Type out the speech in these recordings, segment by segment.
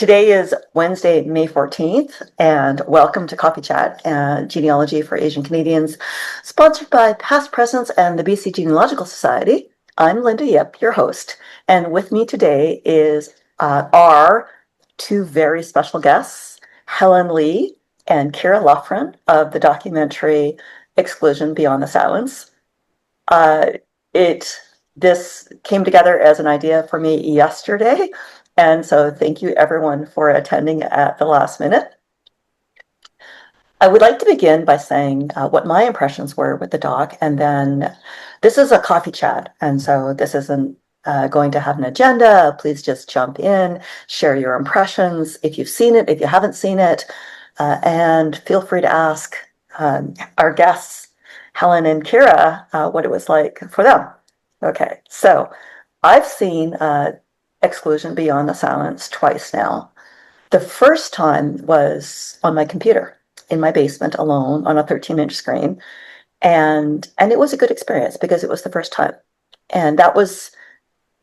Today is Wednesday, May 14th, and welcome to Coffee Chat, Genealogy for Asian Canadians, sponsored by Past Presence and the BC Genealogical Society. I'm Linda Yip, your host, and with me today is our two very special guests, Helen Lee and Keira Loughran of the documentary Exclusion Beyond the Silence. Uh, this came together as an idea for me yesterday, and so thank you everyone for attending at the last minute. I would like to begin by saying what my impressions were with the doc, and then this is a coffee chat, and so this isn't going to have an agenda. Please just jump in, share your impressions if you've seen it, if you haven't seen it, and feel free to ask our guests, Helen and Keira, what it was like for them. Okay, so I've seen Exclusion Beyond the Silence twice now. The first time was on my computer in my basement alone on a 13-inch screen, and it was a good experience because it was the first time. And that was,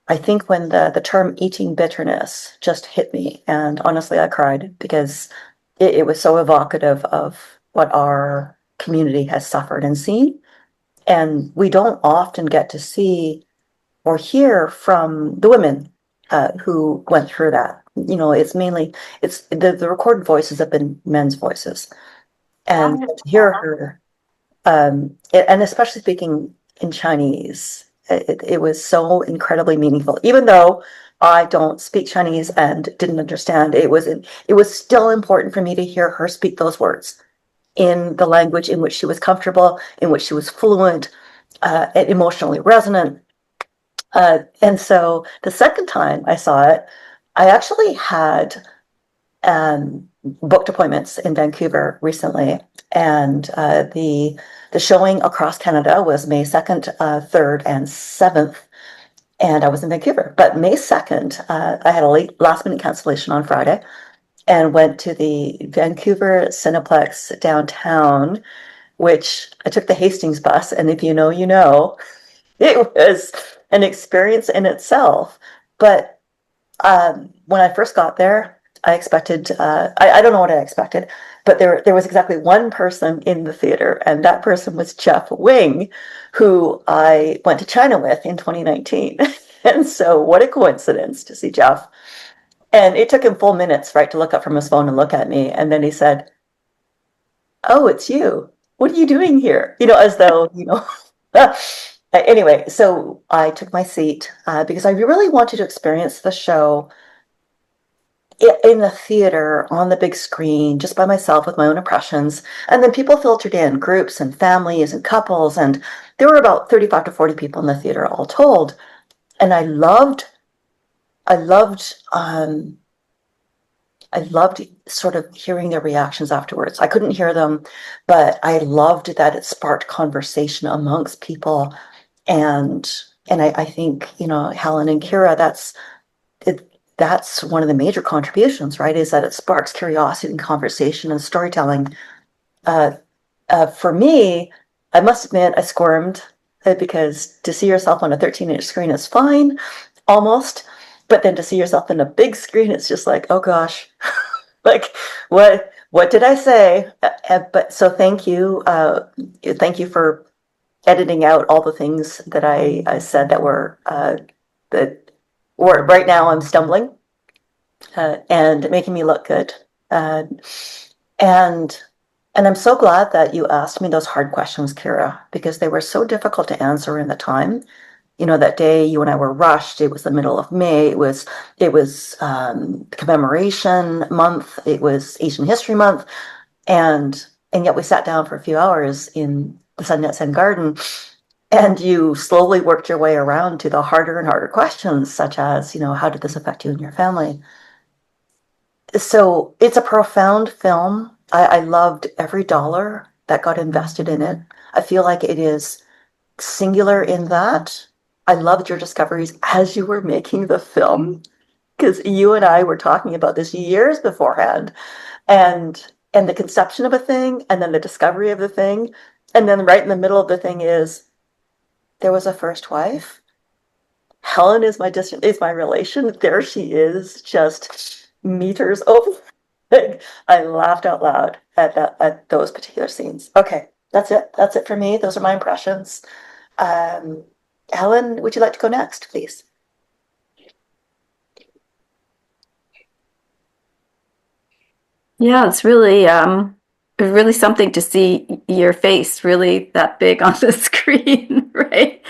I think, when the term eating bitterness just hit me, and honestly I cried because it was so evocative of what our community has suffered and seen. And we don't often get to see or hear from the women who went through that. You know, it's the recorded voices have been men's voices, and to hear her, and especially speaking in Chinese, it was so incredibly meaningful. Even though I don't speak Chinese and didn't understand, it was still important for me to hear her speak those words in the language in which she was comfortable, in which she was fluent, and emotionally resonant. And so the second time I saw it, I actually had booked appointments in Vancouver recently, and the showing across Canada was May 2nd, 3rd, and 7th, and I was in Vancouver. But May 2nd, I had a last minute cancellation on Friday and went to the Vancouver Cineplex downtown, which I took the Hastings bus, and if you know, you know. It was an experience in itself. But when I first got there, I expected, I don't know what I expected, but there was exactly one person in the theater, and that person was Jeff Wing, who I went to China with in 2019. And so what a coincidence to see Jeff. And it took him full minutes, right, to look up from his phone and look at me. And then he said, "Oh, it's you. What are you doing here?" You know, as though, you know. Anyway, so I took my seat because I really wanted to experience the show in the theater, on the big screen, just by myself with my own impressions. And then people filtered in, groups and families and couples, and there were about 35 to 40 people in the theater all told. And I loved sort of hearing their reactions afterwards. I couldn't hear them, but I loved that it sparked conversation amongst people. And I think, you know, Helen and Keira, that's one of the major contributions, right? Is that it sparks curiosity and conversation and storytelling. For me, I must admit, I squirmed because to see yourself on a 13-inch screen is fine, almost. But then to see yourself in a big screen, it's just like, oh gosh, like what did I say? But so thank you for editing out all the things that I said that were right now I'm stumbling and making me look good. And I'm so glad that you asked me those hard questions, Keira, because they were so difficult to answer in the time. You know, that day you and I were rushed. It was the middle of May. It was commemoration month. It was Asian History Month, and yet we sat down for a few hours in the Sundance End Garden, and you slowly worked your way around to the harder and harder questions, such as, you know, how did this affect you and your family? So it's a profound film. I loved every dollar that got invested in it. I feel like it is singular in that I loved your discoveries as you were making the film, because you and I were talking about this years beforehand, and the conception of a thing, and then the discovery of the thing, and then right in the middle of the thing is there was a first wife. Helen is my relation. There she is, just meters over. Like, I laughed out loud at those particular scenes. Okay, that's it. That's it for me. Those are my impressions. Um, Helen, would you like to go next, please? Yeah, it's really something to see your face really that big on the screen, right?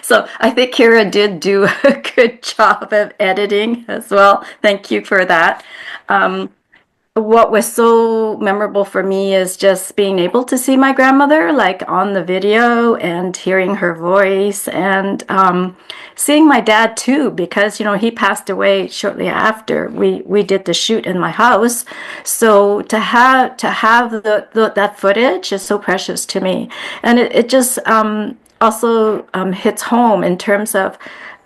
So I think Keira did do a good job of editing as well. Thank you for that. Um, what was so memorable for me is just being able to see my grandmother like on the video and hearing her voice and seeing my dad too, because he passed away shortly after we did the shoot in my house. So to have that footage is so precious to me, and it just also hits home in terms of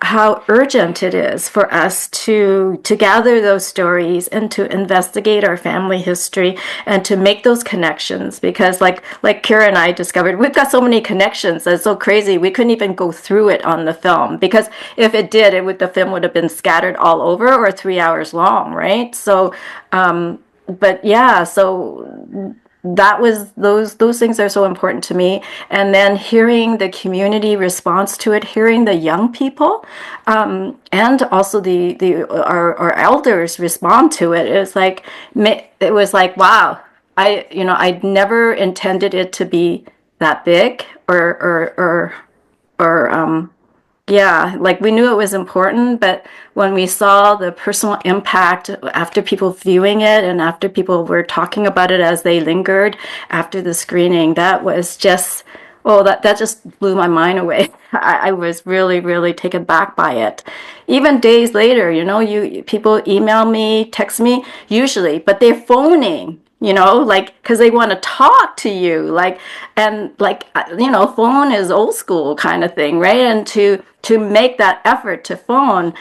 how urgent it is for us to gather those stories and to investigate our family history and to make those connections, because like Kira and I discovered, we've got so many connections that's so crazy we couldn't even go through it on the film, because if it did, the film would have been scattered all over or 3 hours long, right? So but yeah, so that was those things are so important to me. And then hearing the community response to it, hearing the young people, and also the our elders respond to it, it was like, wow, I'd never intended it to be that big, or yeah, like we knew it was important, but when we saw the personal impact after people viewing it and after people were talking about it as they lingered after the screening, that was just, oh, that just blew my mind away. I was really, really taken back by it. Even days later, you people email me, text me, usually, but they're phoning, like, because they want to talk to you, like, and like, phone is old school kind of thing, right? And to make that effort to phone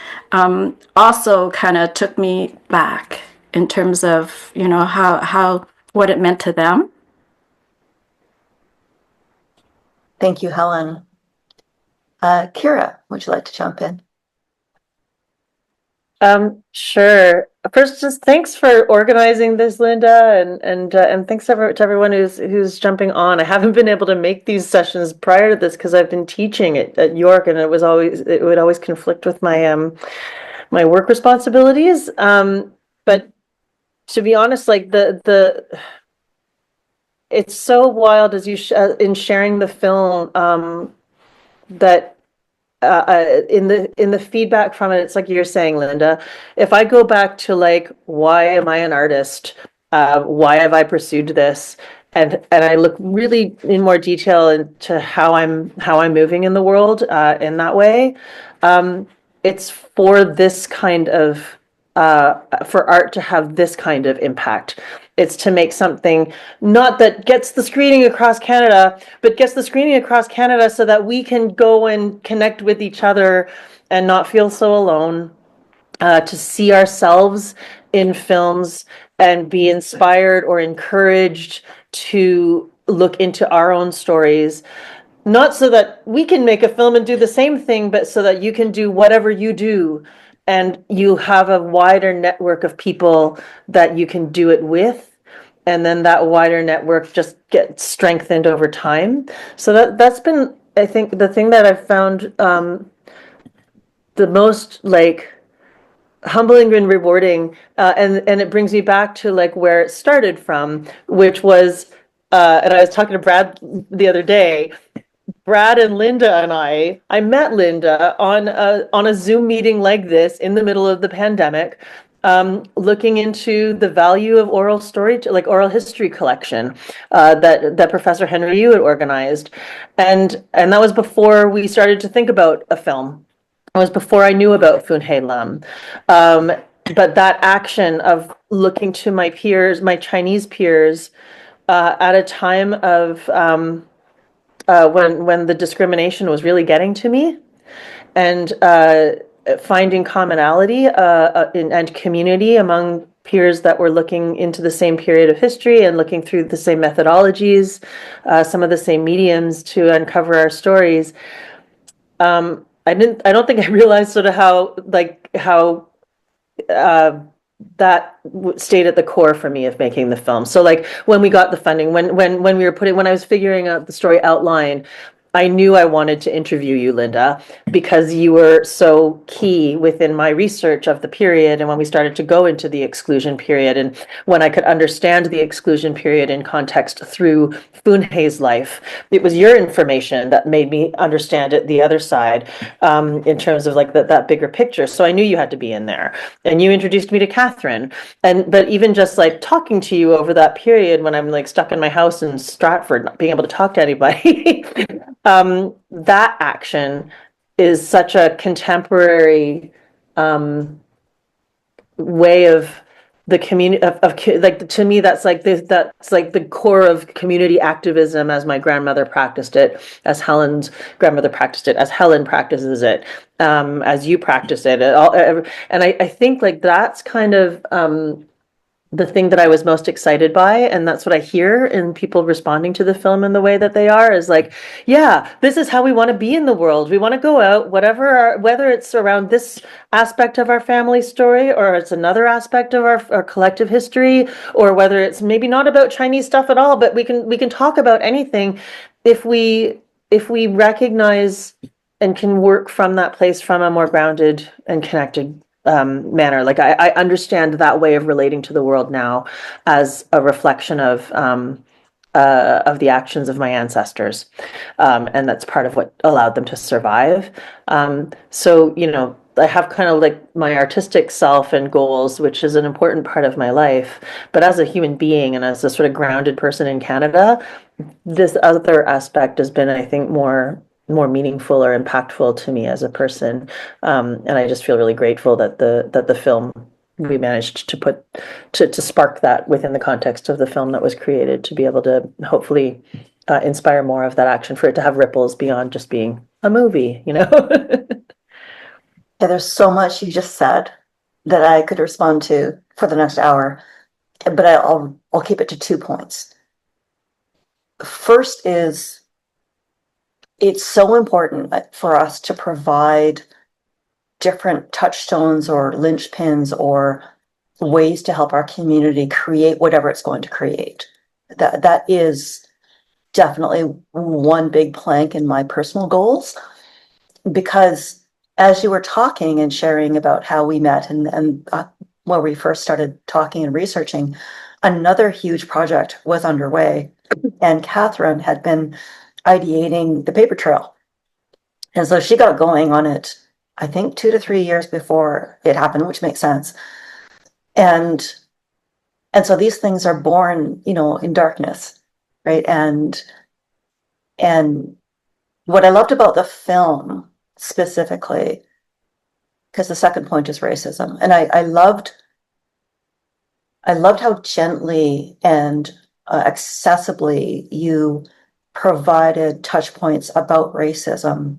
also kind of took me back in terms of how what it meant to them. Thank you, Helen. Kira, would you like to jump in? Sure. First, just thanks for organizing this, Linda, and thanks to everyone who's jumping on. I haven't been able to make these sessions prior to this because I've been teaching at York, and it would always conflict with my work responsibilities. But to be honest, like the it's so wild as in sharing the film, that in the feedback from it, it's like you're saying, Linda, if I go back to like, why am I an artist? Why have I pursued this? And I look really in more detail into how I'm moving in the world, in that way. It's for this kind of for art to have this kind of impact. It's to make something not that gets the screening across Canada, but gets the screening across Canada so that we can go and connect with each other and not feel so alone, to see ourselves in films and be inspired or encouraged to look into our own stories, not so that we can make a film and do the same thing, but so that you can do whatever you do and you have a wider network of people that you can do it with, and then that wider network just gets strengthened over time. So that's been, I think, the thing that I've found, the most like humbling and rewarding, and it brings me back to like where it started from, which was, and I was talking to Brad the other day. Brad and Linda and I met Linda on a Zoom meeting like this in the middle of the pandemic, looking into the value of oral story, like oral history collection, that Professor Henry Yu had organized, and that was before we started to think about a film. It was before I knew about Fun He Lam. But that action of looking to my peers, my Chinese peers, at a time of, when the discrimination was really getting to me, and finding commonality, and community among peers that were looking into the same period of history and looking through the same methodologies, some of the same mediums to uncover our stories. I don't think I realized sort of how stayed at the core for me of making the film. So like when we got the funding, when I was figuring out the story outline, I knew I wanted to interview you, Linda, because you were so key within my research of the period and when we started to go into the exclusion period and when I could understand the exclusion period in context through Funhe's life. It was your information that made me understand it the other side, in terms of like that bigger picture. So I knew you had to be in there. And you introduced me to Catherine. But even just like talking to you over that period when I'm like stuck in my house in Stratford, not being able to talk to anybody, that action is such a contemporary way of the community like to me that's like the core of community activism as my grandmother practiced it, as Helen's grandmother practiced it, as Helen practices it, as you practice it, and I think like that's kind of the thing that I was most excited by, and that's what I hear in people responding to the film in the way that they are, is like, yeah, this is how we want to be in the world. We want to go out, whether it's around this aspect of our family story, or it's another aspect of our collective history, or whether it's maybe not about Chinese stuff at all, but we can talk about anything if we recognize and can work from that place from a more grounded and connected manner. Like I understand that way of relating to the world now as a reflection of the actions of my ancestors, and that's part of what allowed them to survive. So I have kind of like my artistic self and goals, which is an important part of my life. But as a human being and as a sort of grounded person in Canada, this other aspect has been, I think, more meaningful or impactful to me as a person, and I just feel really grateful that the film we managed to put to spark that within the context of the film that was created, to be able to hopefully inspire more of that action, for it to have ripples beyond just being a movie. Yeah, there's so much you just said that I could respond to for the next hour, but I'll keep it to 2 points. First is, it's so important for us to provide different touchstones or linchpins or ways to help our community create whatever it's going to create. That is definitely one big plank in my personal goals, because as you were talking and sharing about how we met and when we first started talking and researching, another huge project was underway, and Catherine had been ideating the paper trail. And so she got going on it, I think 2 to 3 years before it happened, which makes sense. And so these things are born, in darkness, right? And what I loved about the film specifically, because the second point is racism, and I loved how gently and accessibly you provided touch points about racism,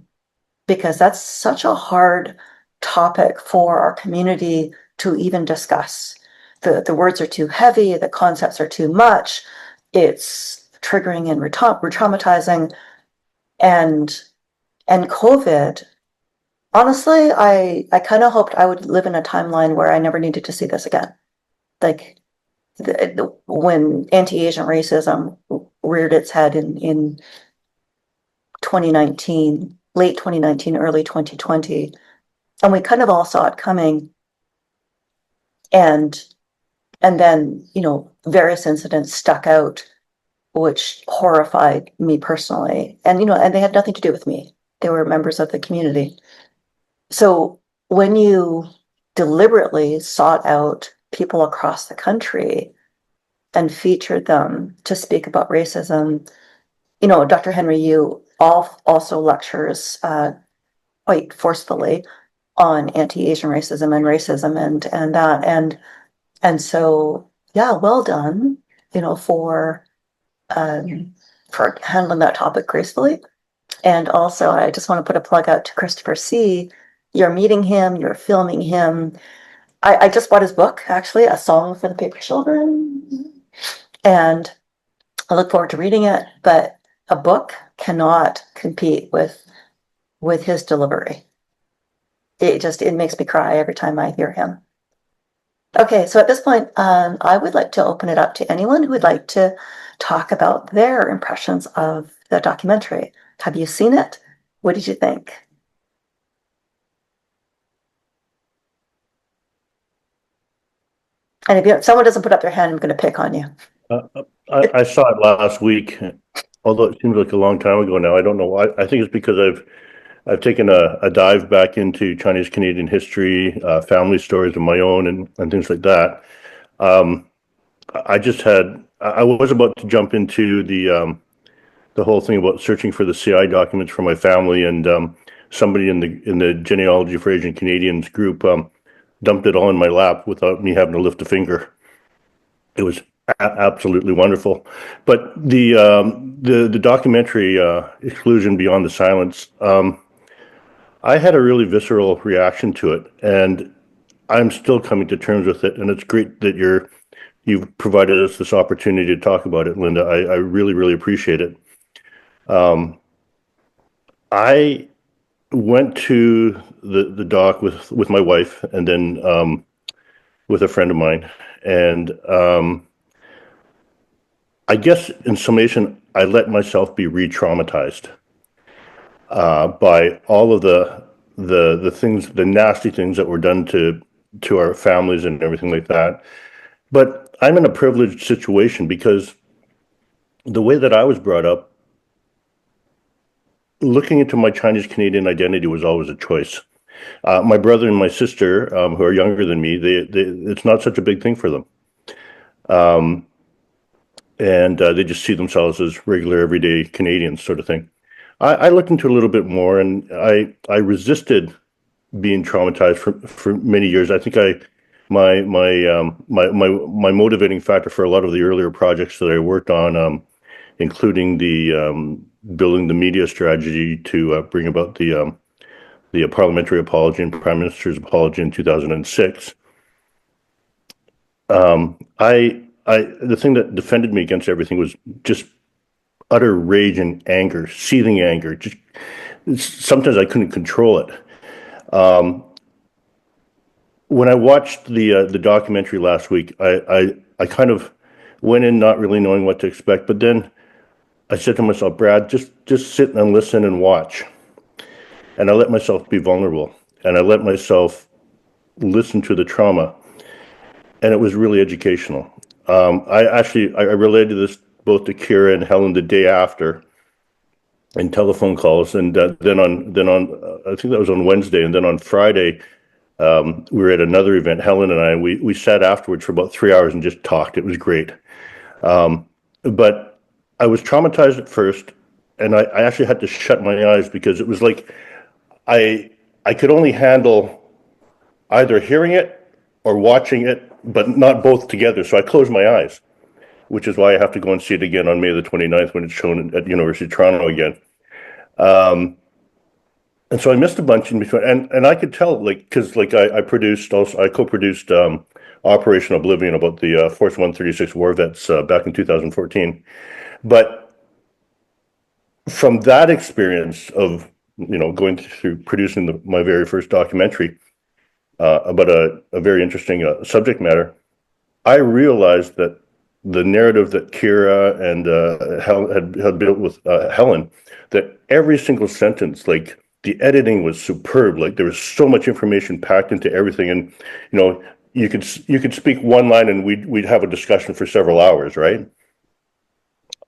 because that's such a hard topic for our community to even discuss. The words are too heavy, the concepts are too much, it's triggering and re-traumatizing. And COVID, honestly, I kind of hoped I would live in a timeline where I never needed to see this again. Like when anti-Asian racism reared its head in 2019, late 2019, early 2020, and we kind of all saw it coming. And then, various incidents stuck out, which horrified me personally. And, and they had nothing to do with me. They were members of the community. So when you deliberately sought out people across the country and featured them to speak about racism, Dr. Henry Yu also lectures quite forcefully on anti-Asian racism and that. And so, yeah, well done, for handling that topic gracefully. And also, I just want to put a plug out to Christopher C. You're meeting him, you're filming him. I just bought his book, actually, A Song for the Paper Children. And I look forward to reading it, but a book cannot compete with his delivery. It makes me cry every time I hear him. Okay, so at this point, I would like to open it up to anyone who would like to talk about their impressions of the documentary. Have you seen it? What did you think? And if someone doesn't put up their hand, I'm going to pick on you. I saw it last week, although it seems like a long time ago now. I don't know why. I think it's because I've taken a dive back into Chinese Canadian history, family stories of my own, and things like that. Um, I was about to jump into the whole thing about searching for the CI documents for my family, and somebody in the genealogy for Asian Canadians group dumped it all in my lap without me having to lift a finger. It was absolutely wonderful. But the documentary Exclusion Beyond the Silence, I had a really visceral reaction to it, and I'm still coming to terms with it. And it's great that you've provided us this opportunity to talk about it, Linda. I really, really appreciate it. Um, I went to the doc with my wife, and then with a friend of mine, and I guess in summation, I let myself be re-traumatized by all of the things, the nasty things that were done to our families and everything like that. But I'm in a privileged situation because the way that I was brought up, looking into my Chinese Canadian identity was always a choice. My brother and my sister, who are younger than me, it's not such a big thing for them. Um, and they just see themselves as regular, everyday Canadians, sort of thing. I looked into it a little bit more, and I resisted being traumatized for many years. I think my motivating factor for a lot of the earlier projects that I worked on, including the building the media strategy to bring about the parliamentary apology and prime minister's apology in 2006. The thing that defended me against everything was just utter rage and anger, seething anger. Just sometimes I couldn't control it. Um, when I watched the documentary last week, I kind of went in not really knowing what to expect, but then I said to myself, Brad, just sit and listen and watch. And I let myself be vulnerable, and I let myself listen to the trauma, and it was really educational. I related this both to Keira and Helen the day after in telephone calls, and then on I think that was on Wednesday, and then on Friday we were at another event. Helen and we sat afterwards for about 3 hours and just talked. It was great. But I was traumatized at first, and I actually had to shut my eyes because it was like I I could only handle either hearing it or watching it, but not both together. So I closed my eyes, which is why I have to go and see it again on May the 29th when it's shown at University of Toronto again. Um, and so I missed a bunch in between, and I could tell, like, because like I co-produced Operation Oblivion about the Force 136 war vets back in 2014. But from that experience of going through producing my very first documentary about a very interesting subject matter, I realized that the narrative that Keira and had built with Helen, that every single sentence, like the editing was superb. Like there was so much information packed into everything, and you could speak one line and we'd have a discussion for several hours, right?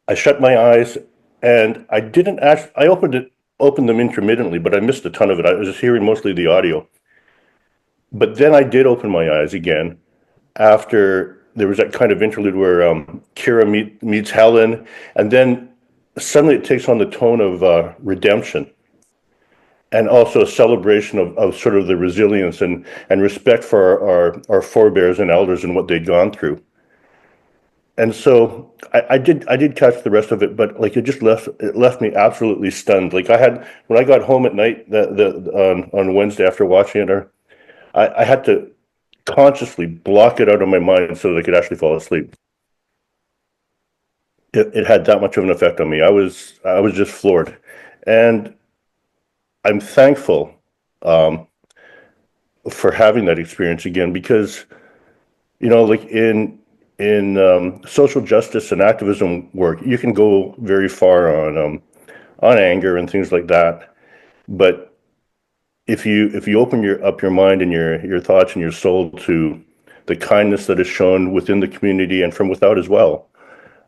I shut my eyes and I didn't actually. I opened them intermittently, but I missed a ton of it. I was just hearing mostly the audio. But then I did open my eyes again after there was that kind of interlude where Keira meets Helen, and then suddenly it takes on the tone of redemption and also a celebration of sort of the resilience and respect for our forebears and elders and what they'd gone through. And so I did catch the rest of it, but like it left me absolutely stunned. Like when I got home at night on Wednesday after watching it, or I had to consciously block it out of my mind so that I could actually fall asleep. It had that much of an effect on me. I was just floored, and I'm thankful um, for having that experience again because like in social justice and activism work, you can go very far on anger and things like that. But if you open your mind and your thoughts and your soul to the kindness that is shown within the community and from without as well,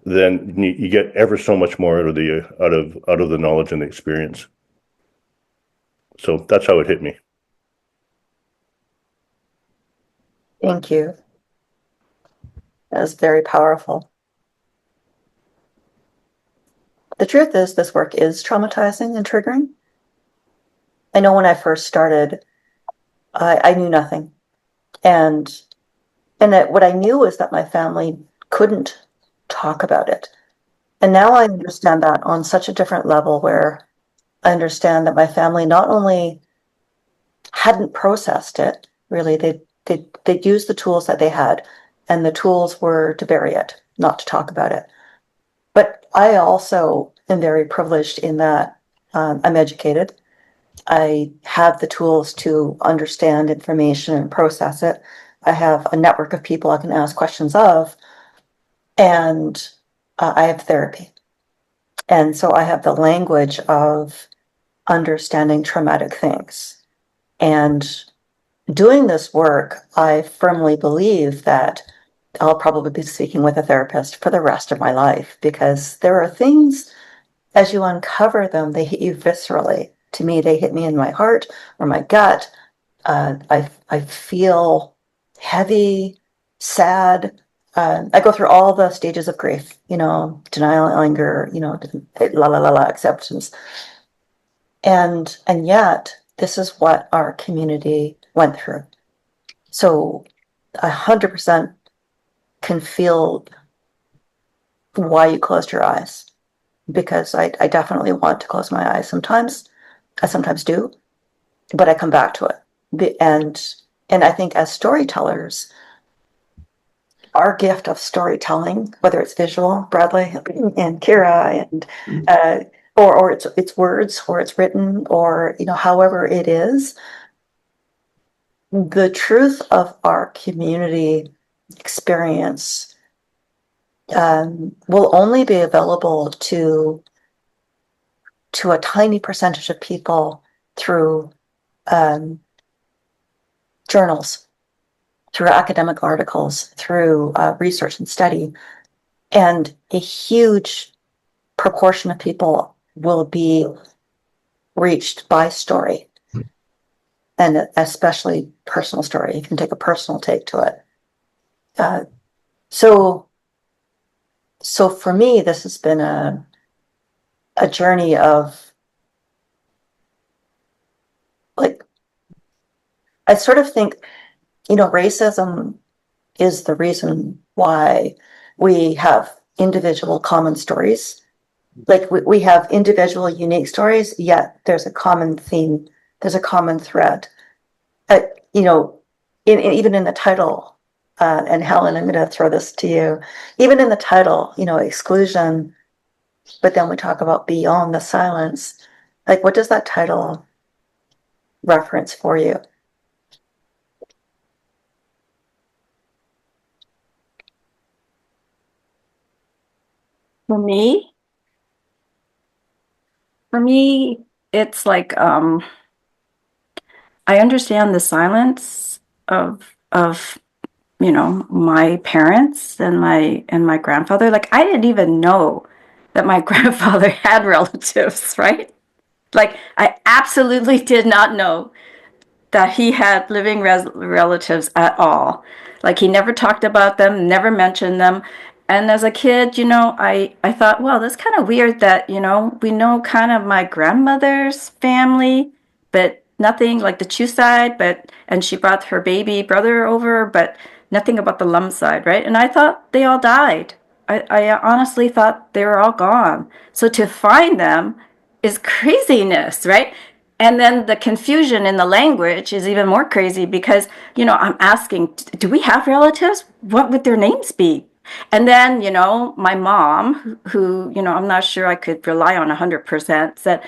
then you get ever so much more out of the knowledge and the experience. So that's how it hit me. Thank you. That is very powerful. The truth is, this work is traumatizing and triggering. I know when I first started, I knew nothing. And that what I knew was that my family couldn't talk about it. And now I understand that on such a different level, where I understand that my family not only hadn't processed it, really, they'd used the tools that they had, and the tools were to bury it, not to talk about it. But I also am very privileged in that I'm educated. I have the tools to understand information and process it. I have a network of people I can ask questions of, and I have therapy. And so I have the language of understanding traumatic things. And doing this work, I firmly believe that I'll probably be speaking with a therapist for the rest of my life, because there are things, as you uncover them, they hit you viscerally. To me, they hit me in my heart or my gut. I feel heavy, sad. I go through all the stages of grief, denial, anger, la la la la, acceptance. And yet, this is what our community went through. So 100% can feel why you closed your eyes, because I definitely want to close my eyes sometimes. I sometimes do, but I come back to it. And I think as storytellers, our gift of storytelling, whether it's visual, Bradley and Keira, and or it's words, or it's written, or however it is, the truth of our community experience will only be available to a tiny percentage of people through journals, through academic articles, through research and study. And a huge proportion of people will be reached by story, and especially personal story. You can take a personal take to it. So for me, this has been a journey of, like, I sort of think, racism is the reason why we have individual common stories. Like, we have individual unique stories, yet there's a common theme, there's a common thread. Even in the title, and Helen, I'm going to throw this to you. Even in the title, exclusion, but then we talk about beyond the silence. Like, what does that title reference for you? For me, it's like I understand the silence of my parents and my grandfather. Like, I didn't even know that my grandfather had relatives, right? Like, I absolutely did not know that he had living relatives at all. Like, he never talked about them, never mentioned them. And as a kid, I thought, well, that's kind of weird that, we know kind of my grandmother's family, but nothing like the Chu side, and she brought her baby brother over, but nothing about the Lum side, right? And I thought they all died. I honestly thought they were all gone. So to find them is craziness, right? And then the confusion in the language is even more crazy, because, I'm asking, do we have relatives? What would their names be? And then, my mom, who, I'm not sure I could rely on 100%, said,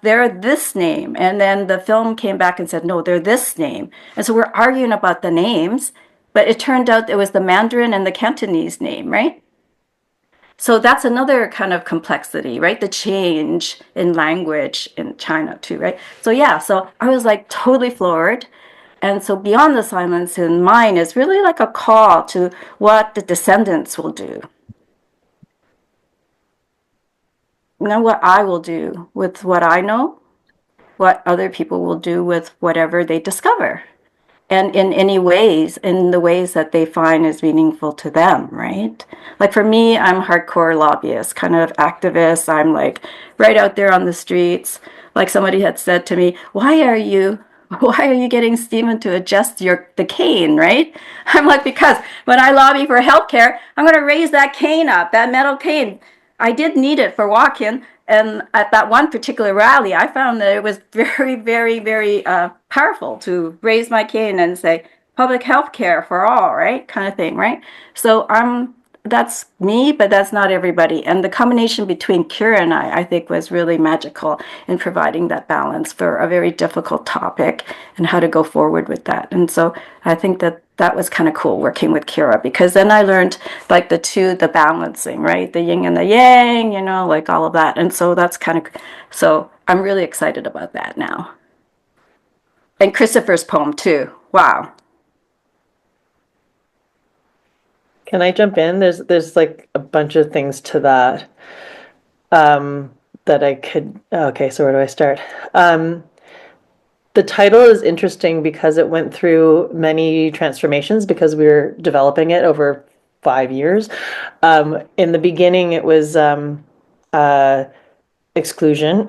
they're this name. And then the film came back and said, no, they're this name. And so we're arguing about the names. but it turned out it was the Mandarin and the Cantonese name, right? So that's another kind of complexity, right? The change in language in China too, right? So yeah, so I was like totally floored. And so Beyond the Silence in mine is really like a call to what the descendants will do. You know, what I will do with what I know, what other people will do with whatever they discover. And in any ways, in the ways that they find is meaningful to them, right? Like for me, I'm hardcore lobbyist, kind of activist. I'm like right out there on the streets. Like somebody had said to me, why are you getting Stephen to adjust the cane, right? I'm like, because when I lobby for healthcare, I'm going to raise that cane up, that metal cane. I did need it for walking. And at that one particular rally, I found that it was very, very, very powerful to raise my cane and say, public health care for all, right? Kind of thing, right? So that's me, but that's not everybody. And the combination between Keira and I think, was really magical in providing that balance for a very difficult topic and how to go forward with that. And so I think that was kind of cool working with Keira, because then I learned like the balancing, right? The yin and the yang, like all of that. And so so I'm really excited about that now. And Christopher's poem too. Wow. Can I jump in? There's like a bunch of things to that that I could. Okay, so where do I start? The title is interesting because it went through many transformations because we were developing it over 5 years. In the beginning, it was Exclusion.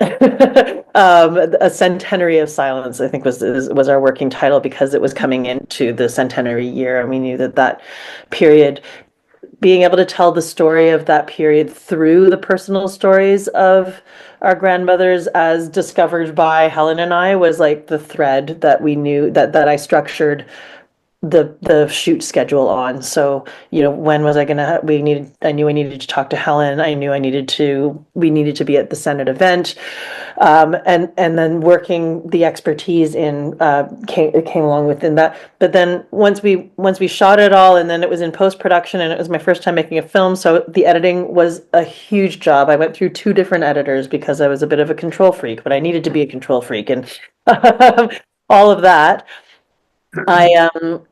A Centenary of Silence, I think was our working title, because it was coming into the centenary year, and we knew that period, being able to tell the story of that period through the personal stories of our grandmothers as discovered by Helen and I, was like the thread that we knew that I structured the shoot schedule on. So, when was I gonna, I knew I needed to talk to Helen. I knew we needed to be at the Senate event. And then working the expertise in, came along within that. But then once we shot it all, and then it was in post-production, and it was my first time making a film. So the editing was a huge job. I went through 2 different editors because I was a bit of a control freak, but I needed to be a control freak, and all of that. The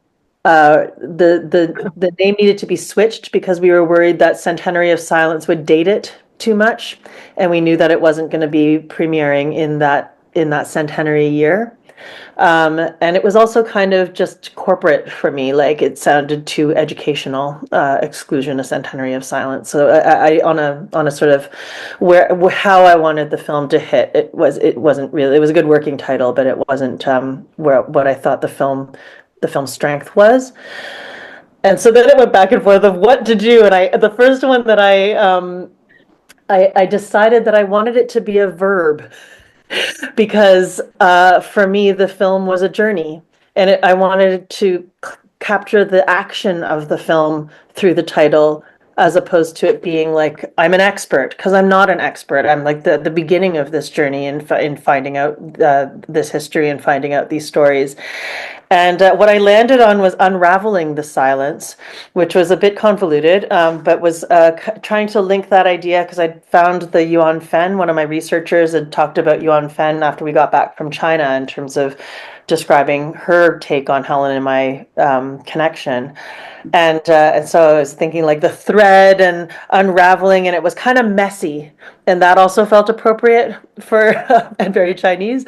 name needed to be switched because we were worried that Centenary of Silence would date it too much, and we knew that it wasn't going to be premiering in that centenary year. And it was also kind of just corporate for me, like it sounded too educational. Exclusion, a Centenary of Silence. So I on a sort of how I wanted the film to hit, it wasn't really, it was a good working title, but it wasn't what I thought the film's strength was. And so then it went back and forth of what to do, and the first one that I decided that I wanted it to be a verb, because for me the film was a journey, and I wanted to capture the action of the film through the title, as opposed to it being like I'm an expert, because I'm not an expert. I'm like the beginning of this journey in finding out this history and finding out these stories. And what I landed on was unraveling the silence, which was a bit convoluted, but was trying to link that idea, because I found the Yuan Fen, one of my researchers had talked about Yuan Fen after we got back from China, in terms of describing her take on Helen and my connection. And so I was thinking like the thread and unraveling, and it was kind of messy, and that also felt appropriate for and very Chinese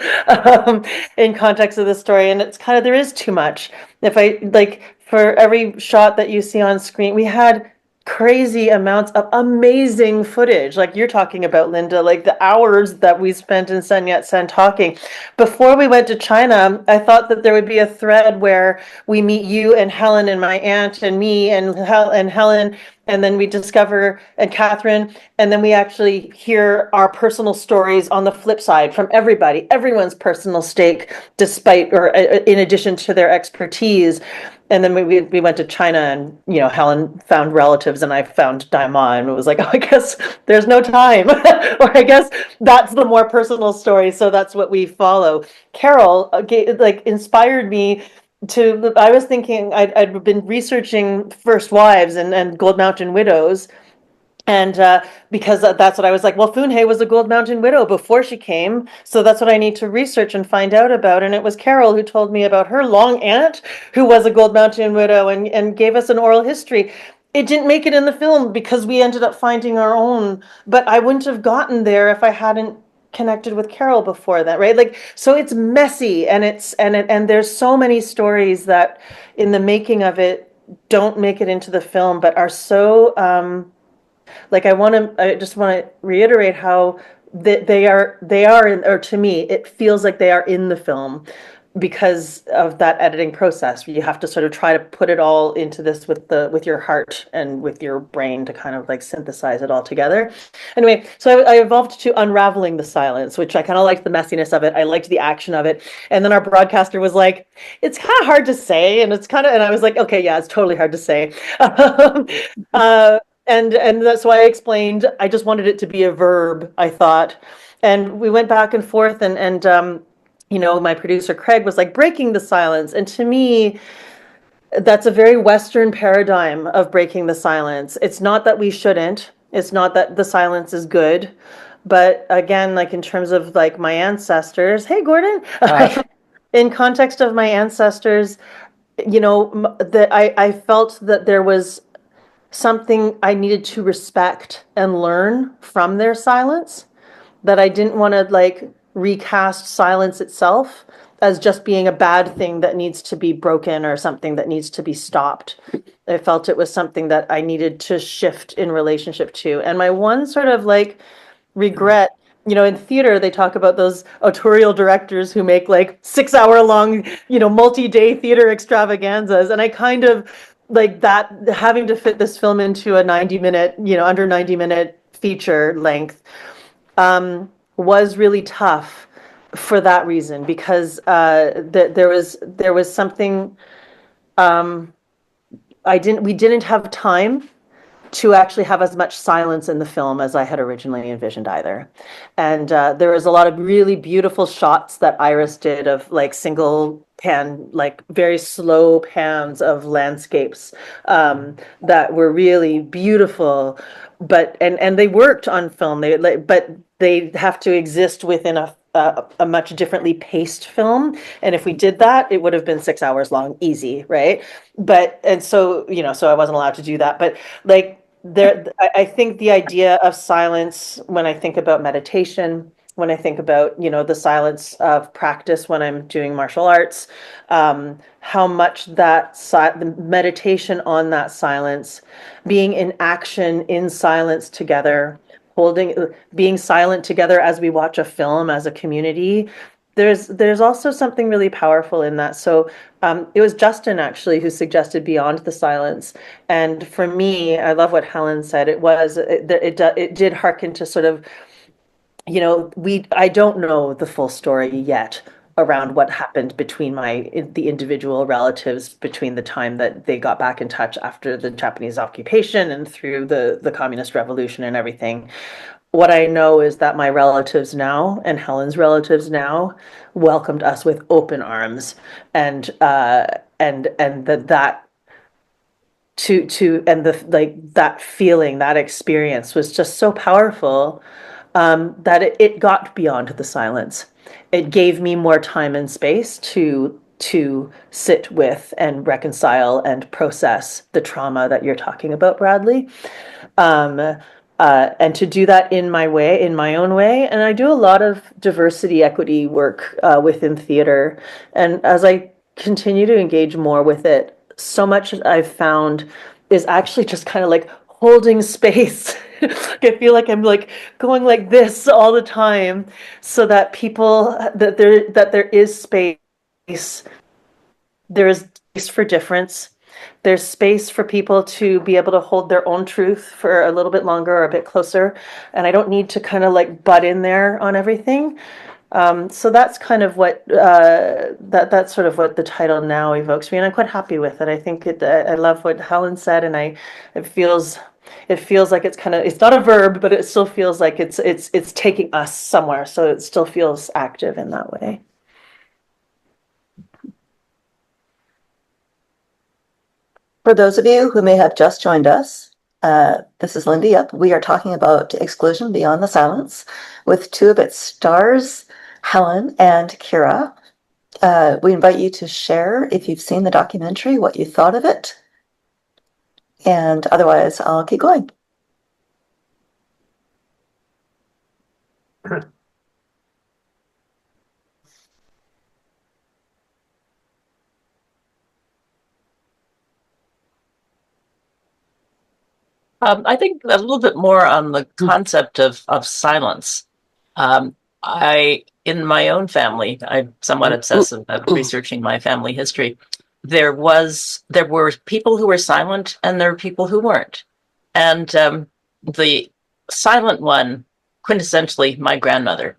in context of the story. And it's kind of, there is too much. If I like, for every shot that you see on screen, we had crazy amounts of amazing footage, like you're talking about, Linda, like the hours that we spent in Sun Yat-sen talking. Before we went to China, I thought that there would be a thread where we meet you and Helen and my aunt and me and Helen, and then we discover, and Catherine, and then we actually hear our personal stories on the flip side from everyone's personal stake, despite, or in addition to their expertise. And then we went to China, and Helen found relatives and I found Daima, and it was like, oh, I guess there's no time, or I guess that's the more personal story, so that's what we follow. Carol inspired me I was thinking I'd been researching First Wives and Gold Mountain Widows. And because that's what I was like, well, Funhe was a Gold Mountain widow before she came. So that's what I need to research and find out about. And it was Carol who told me about her long aunt who was a Gold Mountain widow and gave us an oral history. It didn't make it in the film because we ended up finding our own. But I wouldn't have gotten there if I hadn't connected with Carol before that, right? Like, so it's messy and there's so many stories that in the making of it don't make it into the film, but are so like I just want to reiterate how they are in, or to me it feels like they are in the film because of that editing process. You have to sort of try to put it all into this with your heart and with your brain to kind of like synthesize it all together. Anyway, so I evolved to unraveling the silence, which I kind of liked the messiness of it. I liked the action of it. And then our broadcaster was like, it's kind of hard to say, and and I was like, okay, yeah, it's totally hard to say. uh, and that's why I explained I just wanted it to be a verb, I thought. And we went back and forth and my producer Craig was like breaking the silence. And to me, that's a very Western paradigm of breaking the silence. It's not that we shouldn't, it's not that the silence is good. But again, like in terms of like my ancestors, hey Gordon, in context of my ancestors, that I felt that there was something I needed to respect and learn from their silence, that I didn't want to like recast silence itself as just being a bad thing that needs to be broken or something that needs to be stopped. I felt it was something that I needed to shift in relationship to. And my one sort of like regret, in theater, they talk about those autorial directors who make like 6 hour long, multi-day theater extravaganzas. And I kind of like that, having to fit this film into a 90-minute, under 90-minute feature length, was really tough for that reason, because there was something we didn't have time to actually have as much silence in the film as I had originally envisioned either. And there was a lot of really beautiful shots that Iris did of like single pan, like very slow pans of landscapes that were really beautiful. But and they worked on film. But they have to exist within a much differently paced film. And if we did that, it would have been 6 hours long, easy, right? But and so so I wasn't allowed to do that. But like I think the idea of silence, when I think about meditation, when I think about the silence of practice when I'm doing martial arts, how much the meditation on that silence, being in action in silence together, being silent together as we watch a film as a community, there's also something really powerful in that. So it was Justin actually who suggested Beyond the Silence, and for me, I love what Helen said. It did hearken to sort of, I don't know the full story yet around what happened between the individual relatives between the time that they got back in touch after the Japanese occupation and through the communist revolution and everything. What I know is that my relatives now and Helen's relatives now welcomed us with open arms, and that and the like, that feeling, that experience was just so powerful, that it got beyond the silence. It gave me more time and space to sit with and reconcile and process the trauma that you're talking about, Bradley. And to do that in my own way. And I do a lot of diversity equity work within theater. And as I continue to engage more with it, so much I've found is actually just kind of like holding space. I feel like I'm like going like this all the time, so that there is space. There is space for difference. There's space for people to be able to hold their own truth for a little bit longer or a bit closer. And I don't need to kind of like butt in there on everything. So that's kind of what that's sort of what the title now evokes me, and I'm quite happy with it. I think I love what Helen said, and it feels like it's not a verb, but it still feels like it's taking us somewhere. So it still feels active in that way. For those of you who may have just joined us, this is Linda Yep. We are talking about Exclusion Beyond the Silence with two of its stars, Helen and Keira. We invite you to share, if you've seen the documentary, what you thought of it. And otherwise, I'll keep going. I think a little bit more on the concept of silence. In my own family, I'm somewhat obsessive about researching my family history. There were people who were silent, and there were people who weren't. And the silent one, quintessentially, my grandmother.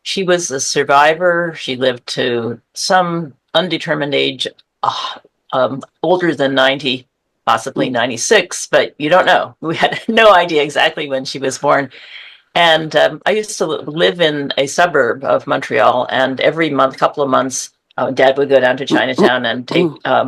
She was a survivor. She lived to some undetermined age, older than 90. Possibly 96, but you don't know. We had no idea exactly when she was born. And I used to live in a suburb of Montreal, and every couple of months, Dad would go down to Chinatown and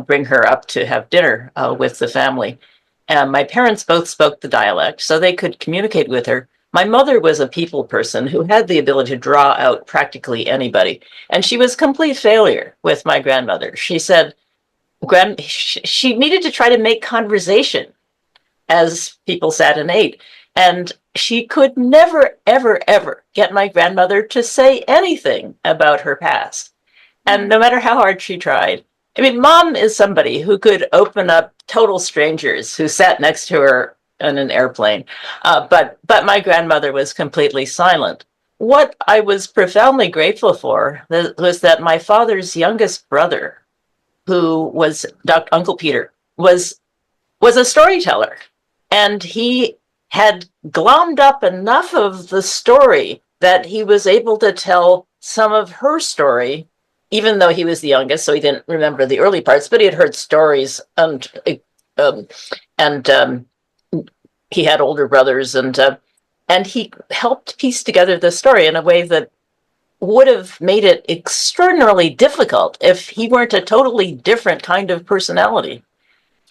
bring her up to have dinner with the family. And my parents both spoke the dialect, so they could communicate with her. My mother was a people person who had the ability to draw out practically anybody, and she was a complete failure with my grandmother. She said, she needed to try to make conversation as people sat and ate. And she could never, ever, ever get my grandmother to say anything about her past. And no matter how hard she tried, I mean, Mom is somebody who could open up total strangers who sat next to her in an airplane. But my grandmother was completely silent. What I was profoundly grateful for was that my father's youngest brother, who was Uncle Peter, was a storyteller. And he had glommed up enough of the story that he was able to tell some of her story, even though he was the youngest, so he didn't remember the early parts, but he had heard stories, and he had older brothers, and he helped piece together the story in a way that would have made it extraordinarily difficult if he weren't a totally different kind of personality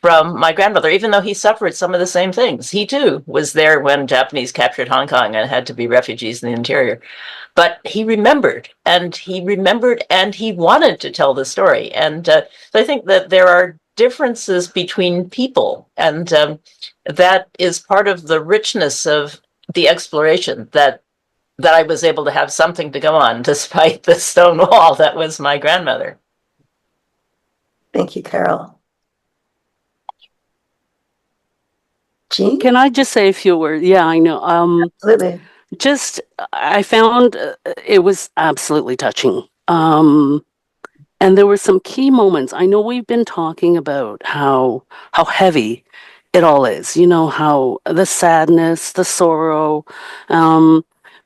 from my grandmother, even though he suffered some of the same things. He too was there when Japanese captured Hong Kong and had to be refugees in the interior. But he remembered, and he wanted to tell the story. And so I think that there are differences between people, and that is part of the richness of the exploration, that I was able to have something to go on despite the stone wall that was my grandmother. Thank you, Carol. Jean? Can I just say a few words? Yeah, I know. Absolutely. I found it was absolutely touching. And there were some key moments. I know we've been talking about how heavy it all is, how the sadness, the sorrow.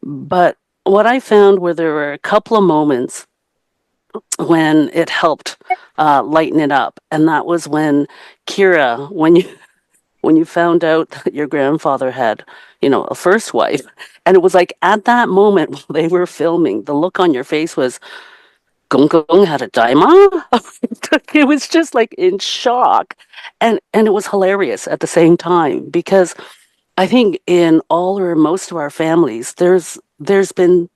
But what I found were there were a couple of moments when it helped lighten it up. And that was when Keira, when you found out that your grandfather had, a first wife. And it was like at that moment while they were filming, the look on your face was, Gung Gung had a daima? It was just like in shock. And it was hilarious at the same time, because I think in all or most of our families, there's been,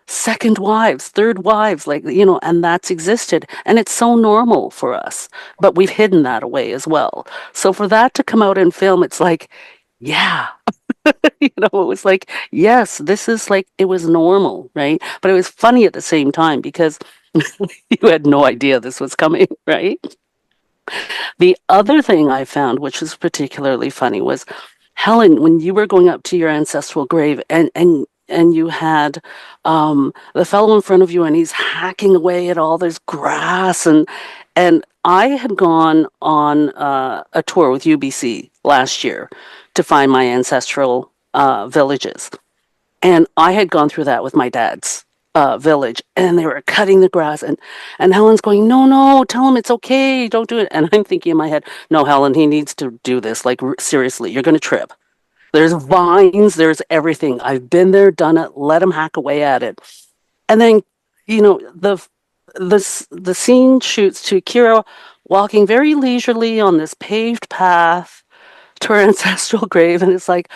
second wives, third wives, and that's existed. And it's so normal for us, but we've hidden that away as well. So for that to come out in film, it's like, yeah, it was like, yes, this is like, it was normal, right? But it was funny at the same time because you had no idea this was coming, right? The other thing I found, which was particularly funny, was Helen, when you were going up to your ancestral grave and you had the fellow in front of you and he's hacking away at all this grass, and I had gone on a tour with UBC last year to find my ancestral villages, and I had gone through that with my dad's village, and they were cutting the grass, and Helen's going, no, tell him it's okay, don't do it. And I'm thinking in my head, no, Helen, he needs to do this, like seriously, you're going to trip. There's vines, there's everything. I've been there, done it, let him hack away at it. And then, the scene shoots to Keira walking very leisurely on this paved path to her ancestral grave. And it's like,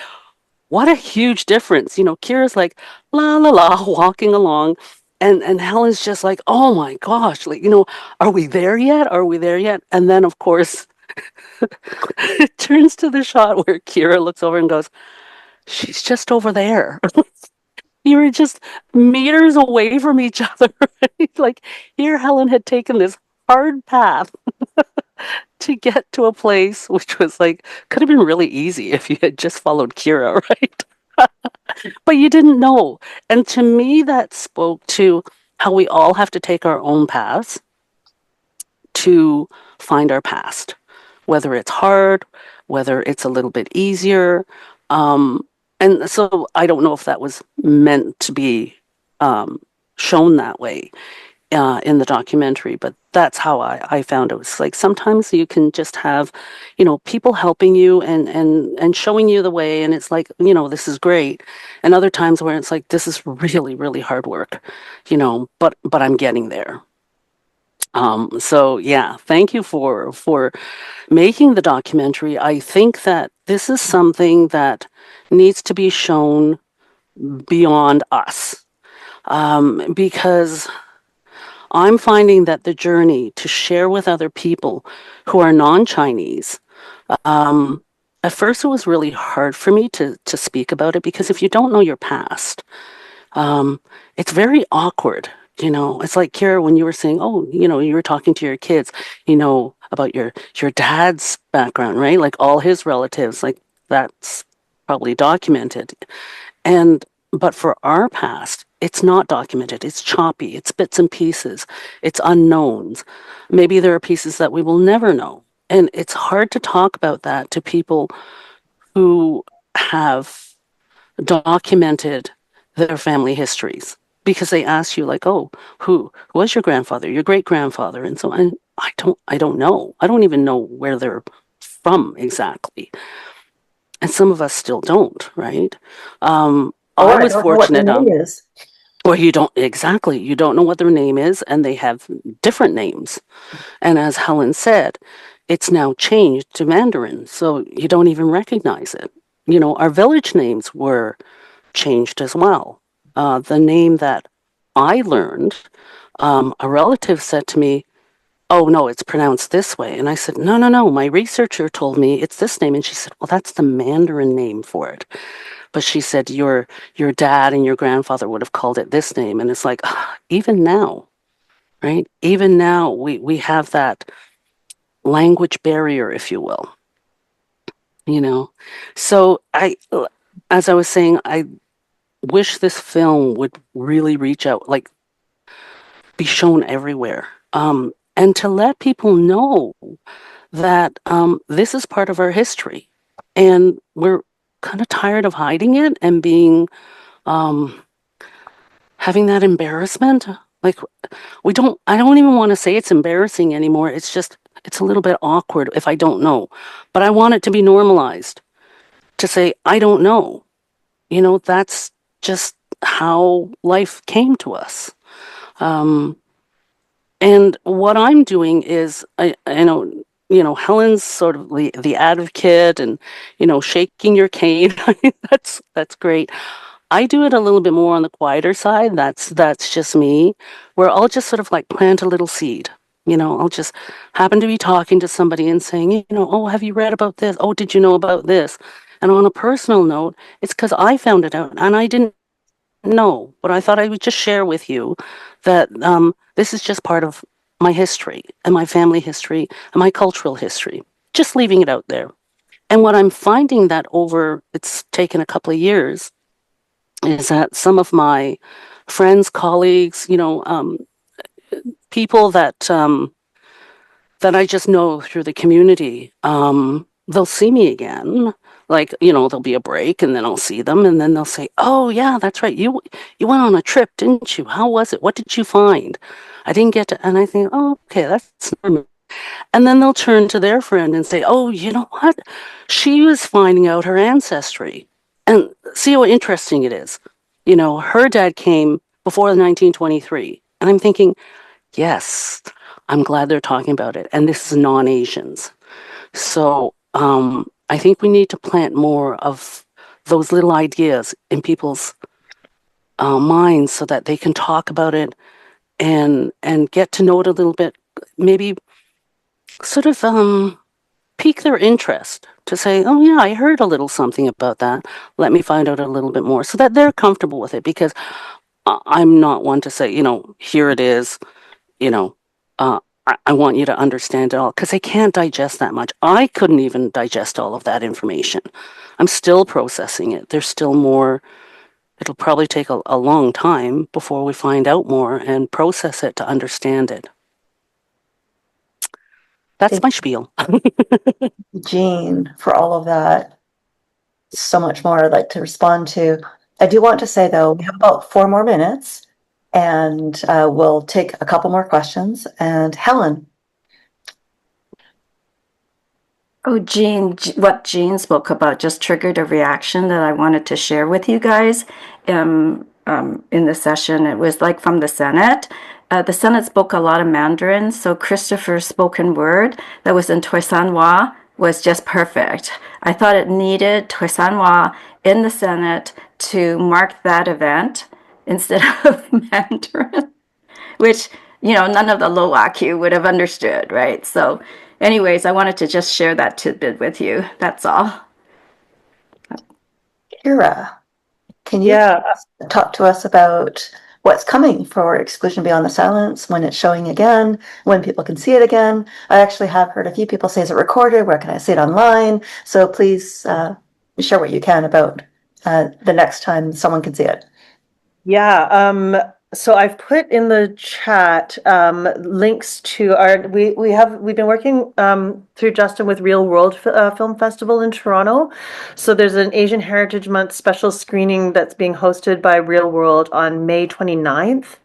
what a huge difference. You know, Kira's like, la, la, la, walking along. And Helen's just like, oh my gosh, like, you know, are we there yet? Are we there yet? And then, of course, it turns to the shot where Keira looks over and goes, she's just over there. You were just meters away from each other. Like, here Helen had taken this hard path to get to a place which was like, could have been really easy if you had just followed Keira, right? But you didn't know. And to me, that spoke to how we all have to take our own paths to find our past, whether it's hard, whether it's a little bit easier. And so I don't know if that was meant to be shown that way in the documentary, but that's how I found it. Was like sometimes you can just have, you know, people helping you and showing you the way, and it's like, you know, this is great. And other times where it's like, this is really, really hard work, you know, but I'm getting there. So yeah, thank you for making the documentary. I think that this is something that needs to be shown beyond us, because I'm finding that the journey to share with other people who are non-Chinese, at first it was really hard for me to speak about it, because if you don't know your past, it's very awkward. You know, it's like, Keira, when you were saying, oh, you know, you were talking to your kids, you know, about your dad's background, right? Like all his relatives, like that's probably documented. But for our past, it's not documented. It's choppy. It's bits and pieces. It's unknowns. Maybe there are pieces that we will never know. And it's hard to talk about that to people who have documented their family histories, because they ask you like, oh, who was your grandfather, your great grandfather, and so on. I don't know. I don't even know where they're from exactly, and some of us still don't, right? Or I I was don't know what their fortunate. name is. Or you don't exactly. You don't know what their name is, and they have different names. And as Helen said, it's now changed to Mandarin, so you don't even recognize it. You know, our village names were changed as well. The name that I learned, a relative said to me, oh, no, it's pronounced this way. And I said, no, no, no, my researcher told me it's this name. And she said, well, that's the Mandarin name for it. But she said, your dad and your grandfather would have called it this name. And it's like, even now, right? Even now, we have that language barrier, if you will, you know? So as I was saying, I wish this film would really reach out, like be shown everywhere, and to let people know that this is part of our history, and we're kind of tired of hiding it and being having that embarrassment. Like I don't even want to say it's embarrassing anymore. It's just it's a little bit awkward if I don't know, but I want it to be normalized to say I don't know. You know, that's just how life came to us. And what I'm doing is, I know, you know, Helen's sort of the advocate and, you know, shaking your cane. That's great. I do it a little bit more on the quieter side. That's just me, where I'll just sort of like plant a little seed. You know, I'll just happen to be talking to somebody and saying, you know, oh, have you read about this? Oh, did you know about this? And on a personal note, it's because I found it out and I didn't know, but I thought I would just share with you that this is just part of my history and my family history and my cultural history. Just leaving it out there. And what I'm finding that over, it's taken a couple of years, is that some of my friends, colleagues, you know, people that that I just know through the community, they'll see me again. Like, you know, there'll be a break and then I'll see them and then they'll say, oh yeah, that's right. You went on a trip, didn't you? How was it? What did you find? I didn't get to, and I think, oh, okay, that's normal. And then they'll turn to their friend and say, oh, you know what? She was finding out her ancestry. And see how interesting it is. You know, her dad came before 1923. And I'm thinking, yes, I'm glad they're talking about it. And this is non-Asians. So I think we need to plant more of those little ideas in people's minds so that they can talk about it and get to know it a little bit, maybe sort of pique their interest to say, oh yeah, I heard a little something about that. Let me find out a little bit more so that they're comfortable with it, because I'm not one to say, here it is, you know, I want you to understand it all, because they can't digest that much. I couldn't even digest all of that information. I'm still processing it. There's still more. It'll probably take a long time before we find out more and process it to understand it. That's my spiel. Jean, for all of that. So much more I'd like to respond to. I do want to say, though, we have about 4 more minutes, and we'll take a couple more questions. And Helen. Oh, what Jean spoke about just triggered a reaction that I wanted to share with you guys in the session. It was like from the Senate. The Senate spoke a lot of Mandarin, so Christopher's spoken word that was in Toisanwa was just perfect. I thought it needed Toisanwa in the Senate to mark that event instead of Mandarin, which, none of the low IQ would have understood, right? So anyways, I wanted to just share that tidbit with you. That's all. Keira, can you talk to us about what's coming for Exclusion Beyond the Silence, when it's showing again, when people can see it again? I actually have heard a few people say, is it recorded? Where can I see it online? So please share what you can about the next time someone can see it. Yeah. So I've put in the chat links to we've been working through Justin with Real World Film Festival in Toronto. So there's an Asian Heritage Month special screening that's being hosted by Real World on May 29th.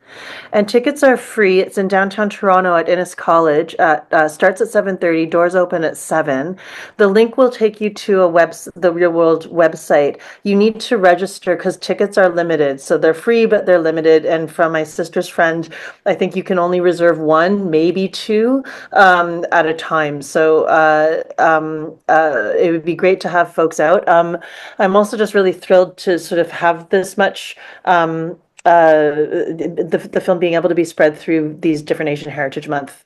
And tickets are free. It's in downtown Toronto at Innis College. Starts at 7:30. Doors open at 7. The link will take you to the Real World website. You need to register because tickets are limited. So they're free, but they're limited. And from my sister's friend, I think you can only reserve 1, maybe 2 at a time. So it would be great to have folks out. I'm also just really thrilled to sort of have this much the film being able to be spread through these different Asian Heritage Month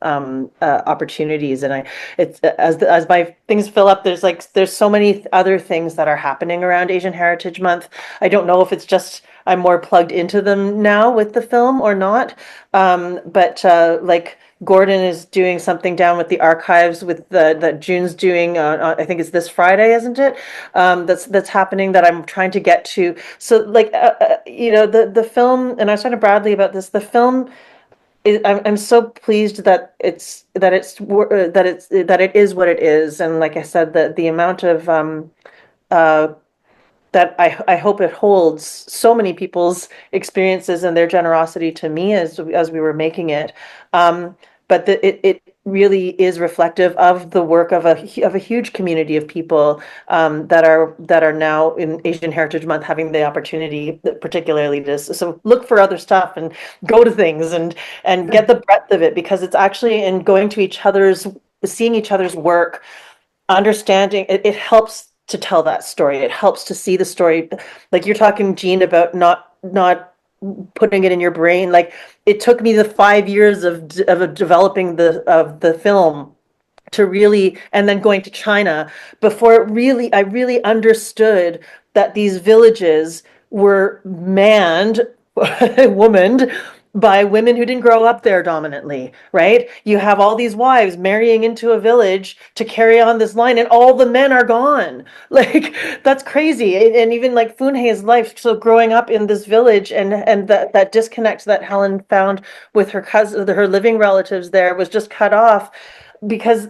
opportunities, and it's as my things fill up, there's so many other things that are happening around Asian Heritage Month. I don't know if it's just I'm more plugged into them now with the film or not, but like Gordon is doing something down with the archives with that June's doing. I think it's this Friday, isn't it? That's happening that I'm trying to get to. So like the film, and I was talking to Bradley about this. The film I'm so pleased that it is what it is, and like I said, the amount of that I hope it holds so many people's experiences and their generosity to me as we were making it. But it really is reflective of the work of a huge community of people that are now in Asian Heritage Month having the opportunity, particularly this. So look for other stuff and go to things and get the breadth of it, because it's actually in going to seeing each other's work, understanding it helps to tell that story. It helps to see the story. Like you're talking, Jean, about not putting it in your brain. Like it took me the 5 years of developing the film to really, and then going to China before I really understood that these villages were manned, womaned by women who didn't grow up there dominantly, right? You have all these wives marrying into a village to carry on this line, and all the men are gone. Like that's crazy. And even like Funhe's life, so growing up in this village, and that disconnect that Helen found with her cousin, her living relatives there, was just cut off because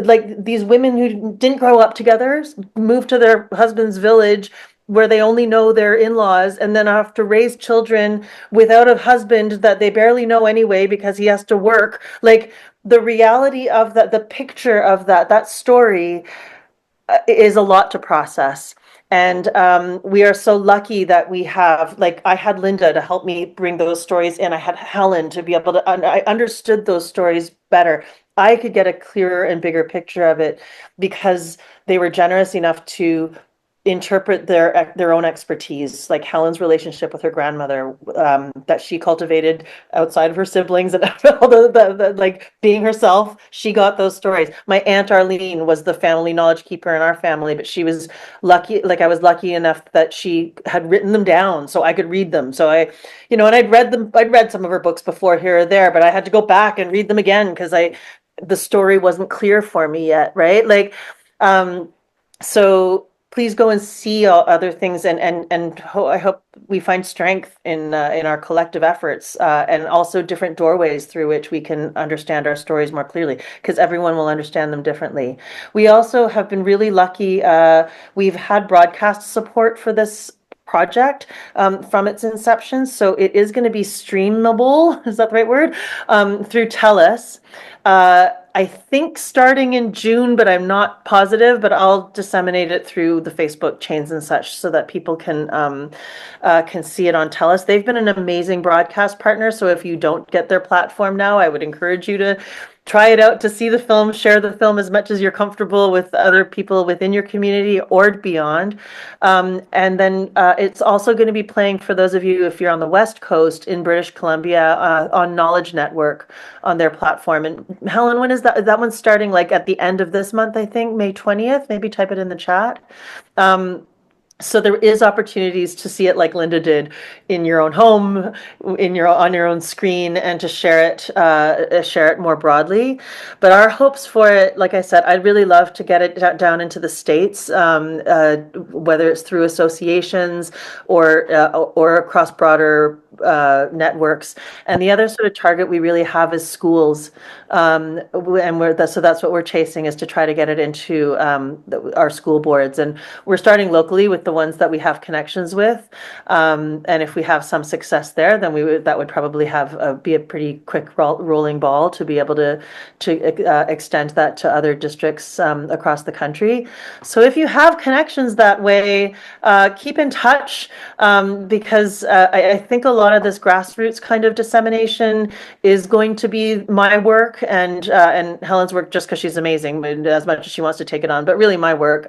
like these women who didn't grow up together moved to their husband's village where they only know their in-laws, and then have to raise children without a husband that they barely know anyway because he has to work. Like the reality of that, the picture of that story is a lot to process. And we are so lucky that we have, like, I had Linda to help me bring those stories in. I had Helen to be able to, I understood those stories better. I could get a clearer and bigger picture of it because they were generous enough to interpret their own expertise, like Helen's relationship with her grandmother, that she cultivated outside of her siblings and all like being herself. She got those stories. My Aunt Arlene was the family knowledge keeper in our family, but she was lucky, like I was lucky enough that she had written them down so I could read them. So and I'd read some of her books before here or there, but I had to go back and read them again because the story wasn't clear for me yet, right? So please go and see all other things, and I hope we find strength in our collective efforts, and also different doorways through which we can understand our stories more clearly, because everyone will understand them differently. We also have been really lucky. We've had broadcast support for this project from its inception, so it is going to be streamable. Is that the right word? Through TELUS. I think starting in June, but I'm not positive, but I'll disseminate it through the Facebook chains and such so that people can see it on TELUS. They've been an amazing broadcast partner. So if you don't get their platform now, I would encourage you to try it out, to see the film, share the film as much as you're comfortable with other people within your community or beyond. And then it's also going to be playing for those of you, if you're on the West Coast in British Columbia, on Knowledge Network on their platform. And Helen, when is that? That one's starting like at the end of this month, I think, May 20th. Maybe type it in the chat. So there is opportunities to see it like Linda did in your own home, on your own screen, and to share it more broadly. But our hopes for it, like I said, I'd really love to get it down into the States, whether it's through associations or across broader networks. And the other sort of target we really have is schools, and so that's what we're chasing, is to try to get it into our school boards. And we're starting locally with the ones that we have connections with, and if we have some success there, then that would probably be a pretty quick rolling ball to be able to extend that to other districts across the country. So if you have connections that way, keep in touch, because I think a lot of this grassroots kind of dissemination is going to be my work and Helen's work, just because she's amazing, as much as she wants to take it on, but really my work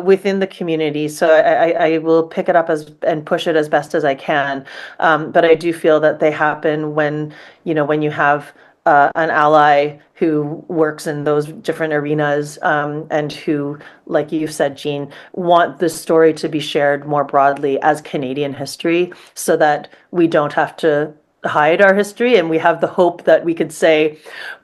within the community. So I will pick it up and push it as best as I can. But I do feel that they happen when you have an ally who works in those different arenas, and who, like you said, Jean, want this story to be shared more broadly as Canadian history, so that we don't have to hide our history, and we have the hope that we could say,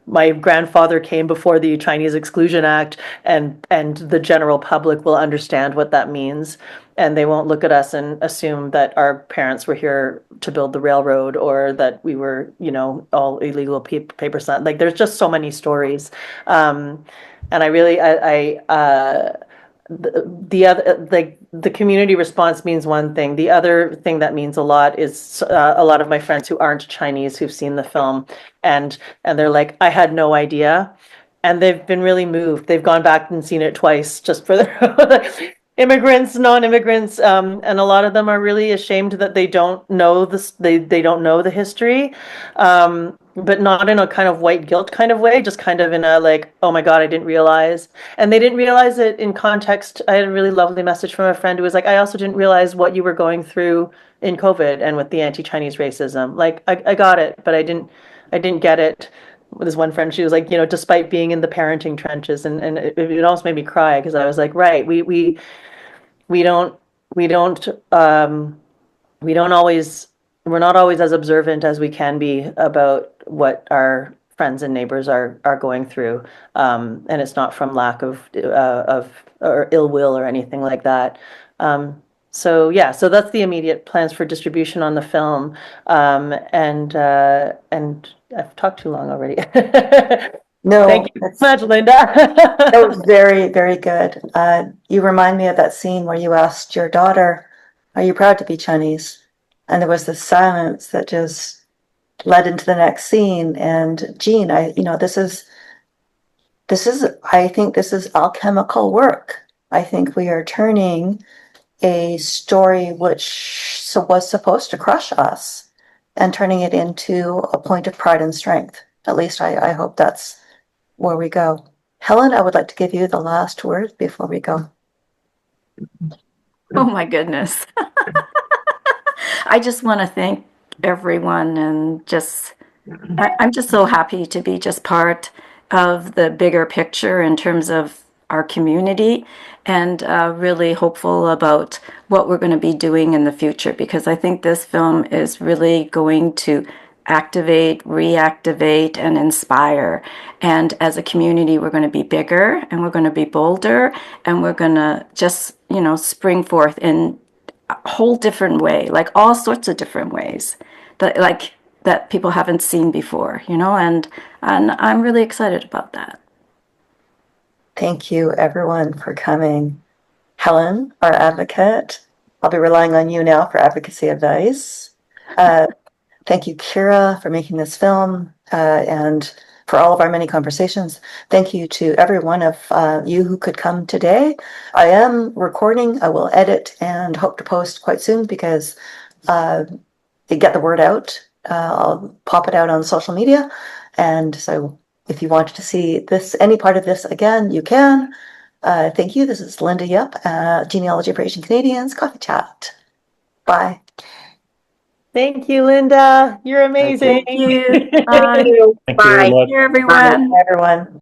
my grandfather came before the Chinese Exclusion Act, and the general public will understand what that means, and they won't look at us and assume that our parents were here to build the railroad, or that we were, all illegal paper sand. Like, there's just so many stories, and I really, the other, like, the community response means one thing. The other thing that means a lot is a lot of my friends who aren't Chinese, who've seen the film, and they're like, I had no idea, and they've been really moved. They've gone back and seen it twice just for their immigrants, non-immigrants, and a lot of them are really ashamed that they don't know this. They don't know the history, but not in a kind of white guilt kind of way, just kind of in a like, oh my God, I didn't realize. And they didn't realize it in context. I had a really lovely message from a friend who was like, I also didn't realize what you were going through in COVID and with the anti-Chinese racism. Like, I got it, but I didn't get it. There's one friend, she was like, despite being in the parenting trenches, and it almost made me cry, because I was like, right, we don't we don't always, we're not always as observant as we can be about what our friends and neighbors are going through, and it's not from lack of or ill will or anything like that. So yeah, so that's the immediate plans for distribution on the film, and I've talked too long already. No, Thank you so much, Linda. that was very, very good. You remind me of that scene where you asked your daughter, "Are you proud to be Chinese?" And there was this silence that just led into the next scene. And Jean, this is, I think this is alchemical work. I think we are turning a story which was supposed to crush us and turning it into a point of pride and strength. At least I hope that's where we go. Helen, I would like to give you the last word before we go. Oh my goodness. I just want to thank everyone and I'm just so happy to be just part of the bigger picture in terms of our community and really hopeful about what we're going to be doing in the future because I think this film is really going to activate, reactivate, and inspire. And as a community, we're going to be bigger and we're going to be bolder and we're going to just, spring forth in a whole different way, like all sorts of different ways that people haven't seen before, and I'm really excited about that. Thank you, everyone, for coming. Helen, our advocate, I'll be relying on you now for advocacy advice. Thank you, Keira, for making this film and for all of our many conversations. Thank you to every one of you who could come today. I am recording. I will edit and hope to post quite soon because to get the word out, I'll pop it out on social media. And so if you wanted to see this, any part of this again, you can. Thank you. This is Linda Yep, Genealogy for Asian Canadians, Coffee Chat. Bye. Thank you, Linda. You're amazing. Thank you. Thank you very Bye. much. Here, everyone. Bye, everyone.